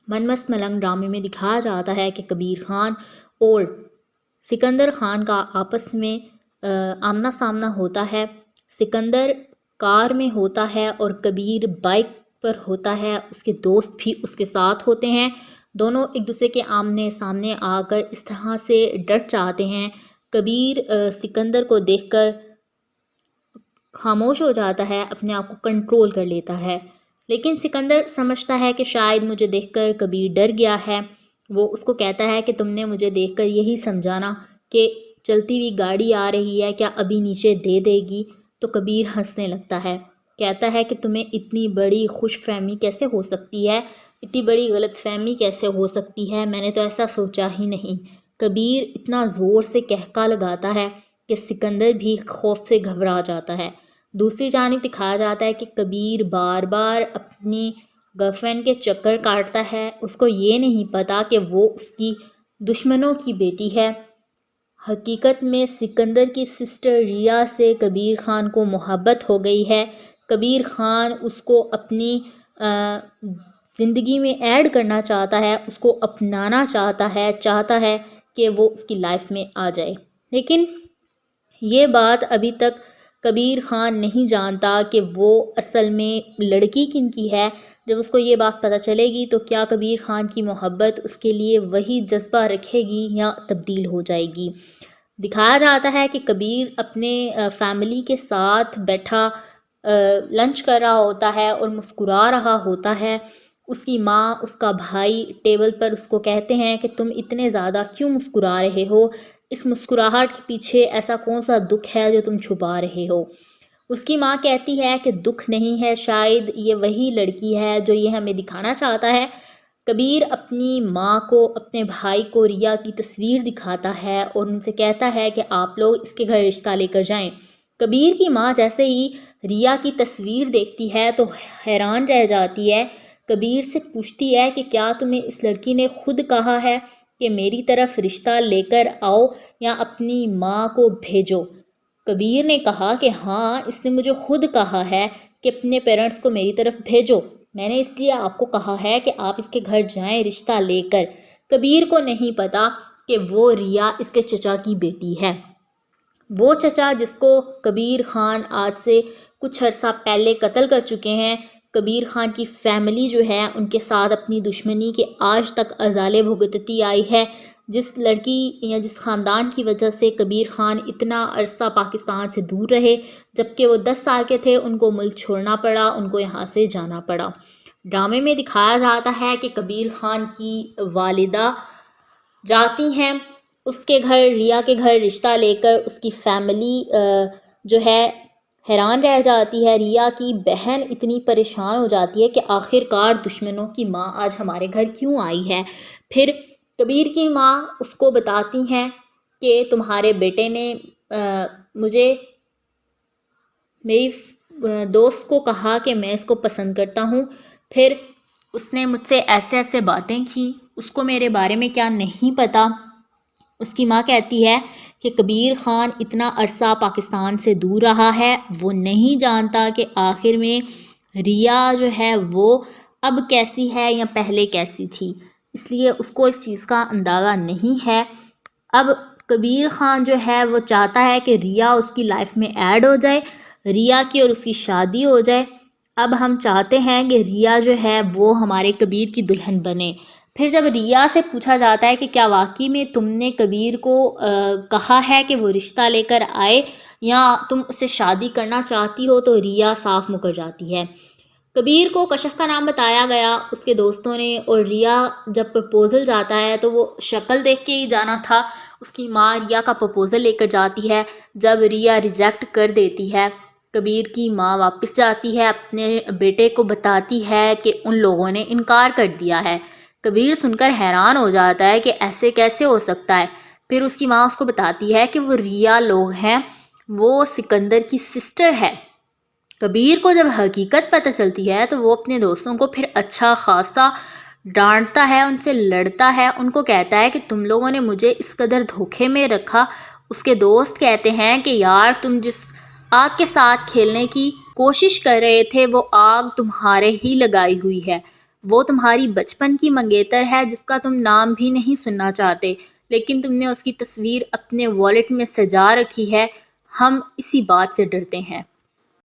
من مست ملنگ ڈرامے میں دکھایا جاتا ہے کہ کبیر خان اور سکندر خان کا آپس میں آمنا سامنا ہوتا ہے۔ سکندر کار میں ہوتا ہے اور کبیر بائک پر ہوتا ہے، اس کے دوست بھی اس کے ساتھ ہوتے ہیں۔ دونوں ایک دوسرے کے آمنے سامنے آ کر اس طرح سے ڈٹ جاتے ہیں۔ کبیر سکندر کو دیکھ کر خاموش ہو جاتا ہے، اپنے آپ کو کنٹرول کر لیتا ہے، لیکن سکندر سمجھتا ہے کہ شاید مجھے دیکھ کر کبیر ڈر گیا ہے۔ وہ اس کو کہتا ہے کہ تم نے مجھے دیکھ کر یہی سمجھانا کہ چلتی ہوئی گاڑی آ رہی ہے، کیا ابھی نیچے دے دے گی؟ تو کبیر ہنسنے لگتا ہے، کہتا ہے کہ تمہیں اتنی بڑی خوش فہمی کیسے ہو سکتی ہے، اتنی بڑی غلط فہمی کیسے ہو سکتی ہے، میں نے تو ایسا سوچا ہی نہیں۔ کبیر اتنا زور سے کہکا لگاتا ہے کہ سکندر بھی خوف سے گھبرا جاتا ہے۔ دوسری جانب دکھایا جاتا ہے کہ کبیر بار بار اپنی گرل فرینڈ کے چکر کاٹتا ہے، اس کو یہ نہیں پتا کہ وہ اس کی دشمنوں کی بیٹی ہے۔ حقیقت میں سکندر کی سسٹر ریا سے کبیر خان کو محبت ہو گئی ہے۔ کبیر خان اس کو اپنی زندگی میں ایڈ کرنا چاہتا ہے، اس کو اپنانا چاہتا ہے کہ وہ اس کی لائف میں آ جائے، لیکن یہ بات ابھی تک کبیر خان نہیں جانتا کہ وہ اصل میں لڑکی کن کی ہے۔ جب اس کو یہ بات پتہ چلے گی تو کیا کبیر خان کی محبت اس کے لیے وہی جذبہ رکھے گی یا تبدیل ہو جائے گی؟ دکھایا جاتا ہے کہ کبیر اپنے فیملی کے ساتھ بیٹھا لنچ کر رہا ہوتا ہے اور مسکرا رہا ہوتا ہے۔ اس کی ماں، اس کا بھائی ٹیبل پر اس کو کہتے ہیں کہ تم اتنے زیادہ کیوں مسکرا رہے ہو؟ اس مسکراہٹ کے پیچھے ایسا کون سا دکھ ہے جو تم چھپا رہے ہو؟ اس کی ماں کہتی ہے کہ دکھ نہیں ہے، شاید یہ وہی لڑکی ہے جو یہ ہمیں دکھانا چاہتا ہے۔ کبیر اپنی ماں کو، اپنے بھائی کو ریا کی تصویر دکھاتا ہے اور ان سے کہتا ہے کہ آپ لوگ اس کے گھر رشتہ لے کر جائیں۔ کبیر کی ماں جیسے ہی ریا کی تصویر دیکھتی ہے تو حیران رہ جاتی ہے، کبیر سے پوچھتی ہے کہ کیا تمہیں اس لڑکی نے خود کہا ہے کہ میری طرف رشتہ لے کر آؤ یا اپنی ماں کو بھیجو؟ کبیر نے کہا کہ ہاں، اس نے مجھے خود کہا ہے کہ اپنے پیرنٹس کو میری طرف بھیجو، میں نے اس لیے آپ کو کہا ہے کہ آپ اس کے گھر جائیں رشتہ لے کر۔ کبیر کو نہیں پتا کہ وہ ریا اس کے چچا کی بیٹی ہے، وہ چچا جس کو کبیر خان آج سے کچھ عرصہ پہلے قتل کر چکے ہیں۔ کبیر خان کی فیملی جو ہے ان کے ساتھ اپنی دشمنی کے آج تک ازالے بھگتتی آئی ہے۔ جس لڑکی یا جس خاندان کی وجہ سے کبیر خان اتنا عرصہ پاکستان سے دور رہے، جبکہ وہ 10 سال کے تھے، ان کو ملک چھوڑنا پڑا، ان کو یہاں سے جانا پڑا۔ ڈرامے میں دکھایا جاتا ہے کہ کبیر خان کی والدہ جاتی ہیں اس کے گھر، ریا کے گھر رشتہ لے کر، اس کی فیملی جو ہے حیران رہ جاتی ہے، ریا کی بہن اتنی پریشان ہو جاتی ہے کہ آخر کار دشمنوں کی ماں آج ہمارے گھر کیوں آئی ہے؟ پھر کبیر کی ماں اس کو بتاتی ہیں کہ تمہارے بیٹے نے مجھے، میری دوست کو کہا کہ میں اس کو پسند کرتا ہوں، پھر اس نے مجھ سے ایسے ایسے باتیں کی، اس کو میرے بارے میں کیا نہیں پتا؟ اس کی ماں کہتی ہے کہ کبیر خان اتنا عرصہ پاکستان سے دور رہا ہے، وہ نہیں جانتا کہ آخر میں ریا جو ہے وہ اب کیسی ہے یا پہلے کیسی تھی، اس لیے اس کو اس چیز کا اندازہ نہیں ہے۔ اب کبیر خان جو ہے وہ چاہتا ہے کہ ریا اس کی لائف میں ایڈ ہو جائے، ریا کی اور اس کی شادی ہو جائے۔ اب ہم چاہتے ہیں کہ ریا جو ہے وہ ہمارے کبیر کی دلہن بنے۔ پھر جب ریا سے پوچھا جاتا ہے کہ کیا واقعی میں تم نے کبیر کو کہا ہے کہ وہ رشتہ لے کر آئے یا تم اس سے شادی کرنا چاہتی ہو، تو ریا صاف مکر جاتی ہے۔ کبیر کو کشف کا نام بتایا گیا اس کے دوستوں نے، اور ریا جب پرپوزل جاتا ہے تو وہ شکل دیکھ کے ہی جانا تھا۔ اس کی ماں ریا کا پرپوزل لے کر جاتی ہے، جب ریا ریجیکٹ کر دیتی ہے، کبیر کی ماں واپس جاتی ہے، اپنے بیٹے کو بتاتی ہے کہ ان لوگوں نے انکار کر دیا ہے۔ کبیر سن کر حیران ہو جاتا ہے کہ ایسے کیسے ہو سکتا ہے۔ پھر اس کی ماں اس کو بتاتی ہے کہ وہ ریا لوگ ہیں، وہ سکندر کی سسٹر ہے۔ کبیر کو جب حقیقت پتہ چلتی ہے تو وہ اپنے دوستوں کو پھر اچھا خاصا ڈانٹتا ہے، ان سے لڑتا ہے، ان کو کہتا ہے کہ تم لوگوں نے مجھے اس قدر دھوکے میں رکھا۔ اس کے دوست کہتے ہیں کہ یار، تم جس آگ کے ساتھ کھیلنے کی کوشش کر رہے تھے وہ آگ تمہارے ہی لگائی ہوئی ہے، وہ تمہاری بچپن کی منگیتر ہے جس کا تم نام بھی نہیں سننا چاہتے، لیکن تم نے اس کی تصویر اپنے والیٹ میں سجا رکھی ہے۔ ہم اسی بات سے ڈرتے ہیں۔